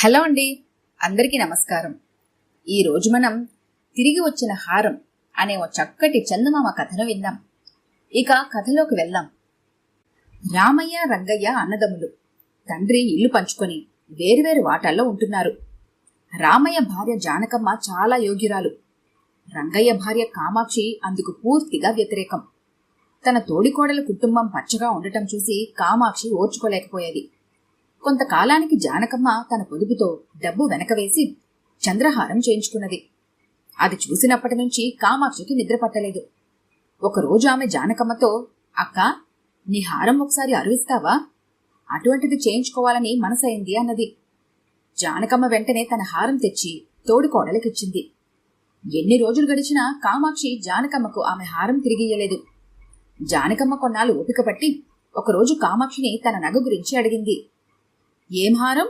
Hello అండి, అందరికీ నమస్కారం. ఈరోజు మనం తిరిగి వచ్చిన హారం అనే ఓ చక్కటి చందమామ కథను విందాం. ఇక కథలోకి వెళ్దాం. రామయ్య, రంగయ్య అన్నదమ్ములు. తండ్రి ఇల్లు పంచుకొని వేరువేరు వాటాల్లో ఉంటున్నారు. రామయ్య భార్య జానకమ్మ చాలా యోగ్యురాలు. రంగయ్య భార్య కామాక్షి అందుకు పూర్తిగా వ్యతిరేకం. తన తోడికోడల కుటుంబం పచ్చగా ఉండటం చూసి కామాక్షి ఓర్చుకోలేకపోయేది. కొంతకాలానికి జానకమ్మ తన పొదుపుతో డబ్బు వెనకవేసి చంద్రహారం చేయించుకున్నది. అది చూసినప్పటి నుంచి కామాక్షికి నిద్ర పట్టలేదు. ఒకరోజు ఆమె జానకమ్మతో, అక్కా, నీ హారం ఒకసారి అరువిస్తావా? అటువంటిది చేయించుకోవాలని మనసైంది అన్నది. జానకమ్మ వెంటనే తన హారం తెచ్చి తోడికోడలికిచ్చింది. ఎన్ని రోజులు గడిచినా కామాక్షి జానకమ్మకు ఆమె హారం తిరిగియ్యలేదు. జానకమ్మ కొన్నాళ్ళు ఓపిక పట్టి ఒకరోజు కామాక్షిని తన నగ గురించి అడిగింది. ఏం హారం?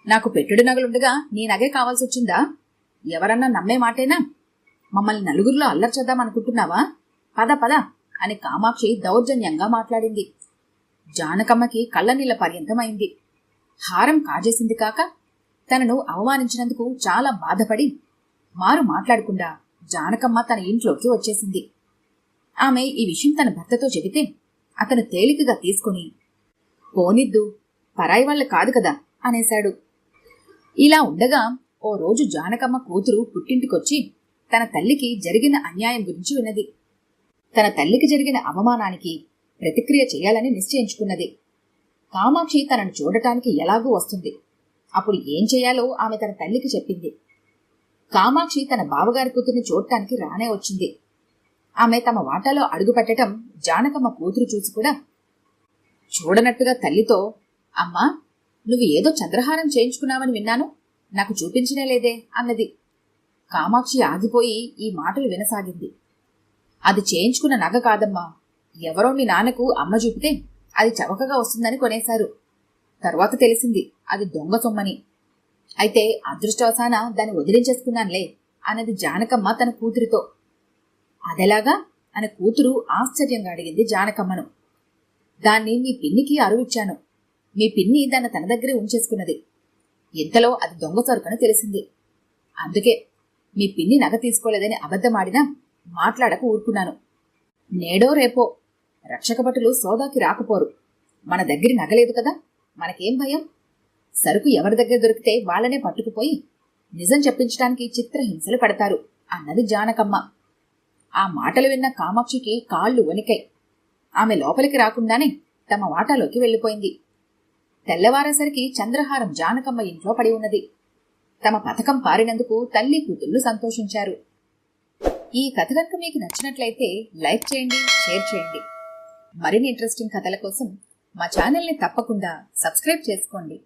నాకు పెట్టుడు నగలుండగా నీ నగే కావాల్సొచ్చిందా? ఎవరన్నా నమ్మే మాటేనా? మమ్మల్ని నలుగురిలో అల్లరి చేద్దామనుకుంటున్నావా? పద పద అని కామాక్షి దౌర్జన్యంగా మాట్లాడింది. జానకమ్మకి కళ్ళనీళ్ల పర్యంతమైంది. హారం కాజేసింది కాక తనను అవమానించినందుకు చాలా బాధపడి మారు మాట్లాడకుండా జానకమ్మ తన ఇంట్లోకి వచ్చేసింది. ఆమె ఈ విషయం తన భర్తతో చెబితే అతను తేలికగా తీసుకుని, పోనిద్దు, పరాయి వాళ్ళ కాదు కదా అనేశాడు. ఇలా ఉండగా ఓ రోజు జానకమ్మ కూతురు పుట్టింటికొచ్చి తన తల్లికి జరిగిన అన్యాయం గురించి విన్నది. తన తల్లికి జరిగిన అవమానానికి ప్రతిక్రియ చేయాలని నిశ్చయించుకున్నది. కామాక్షి తనను చూడటానికి ఎలాగూ వస్తుంది. అప్పుడు ఏం చేయాలో ఆమె తన తల్లికి చెప్పింది. కామాక్షి తన బావగారి కూతుర్ని చూడటానికి రానే వచ్చింది. ఆమె తమ వాటాలో అడుగుపెట్టడం జానకమ్మ కూతురు చూసి కూడా చూడనట్టుగా తల్లితో, అమ్మా, నువ్వు ఏదో చంద్రహారం చేయించుకున్నావని విన్నాను, నాకు చూపించనే లేదే అన్నది. కామాక్షి ఆగిపోయి ఈ మాటలు వినసాగింది. అది చేయించుకున్న నగ కాదమ్మా, ఎవరో మీ నాన్నకు అమ్మ చూపితే అది చవకగా వస్తుందని కొనేశారు. తర్వాత తెలిసింది అది దొంగ సొమ్మని. అయితే అదృష్టవశాన దాన్ని వదిలించేసుకున్నానులే అన్నది జానకమ్మ తన కూతురితో. అదెలాగా అని కూతురు ఆశ్చర్యంగా అడిగింది జానకమ్మను. దాన్ని మీ పిన్నికి అరువిచ్చాను. మీ పిన్ని దాన్ని తన దగ్గరే ఉంచేసుకున్నది. ఇంతలో అది దొంగ సరుకని తెలిసింది. అందుకే మీ పిన్ని నగ తీసుకోలేదని అబద్ధమాడినా మాట్లాడక ఊరుకున్నాను. నేడో రేపో రక్షకభటులు సోదాకి రాకపోరు. మన దగ్గర నగలేదు కదా, మనకేం భయం? సరుకు ఎవరి దగ్గర దొరికితే వాళ్ళనే పట్టుకుపోయి నిజం చెప్పించడానికి చిత్రహింసలు పడతారు అన్నది జానకమ్మ. ఆ మాటలు విన్న కామాక్షికి కాళ్లు వణికాయి. ఆమె లోపలికి రాకుండానే తమ వాటాలోకి వెళ్లిపోయింది. తెల్లవారేసరికి చంద్రహారం జానకమ్మ ఇంట్లో పడి ఉన్నది. తమ పథకం పారినందుకు తల్లి కూతుళ్లు సంతోషించారు. ఈ కథ కనుక మీకు నచ్చినట్లయితే లైక్ చేయండి, షేర్ చేయండి. మరిన్ని ఇంట్రెస్టింగ్ కథల కోసం మా ఛానల్ని తప్పకుండా సబ్స్క్రైబ్ చేసుకోండి.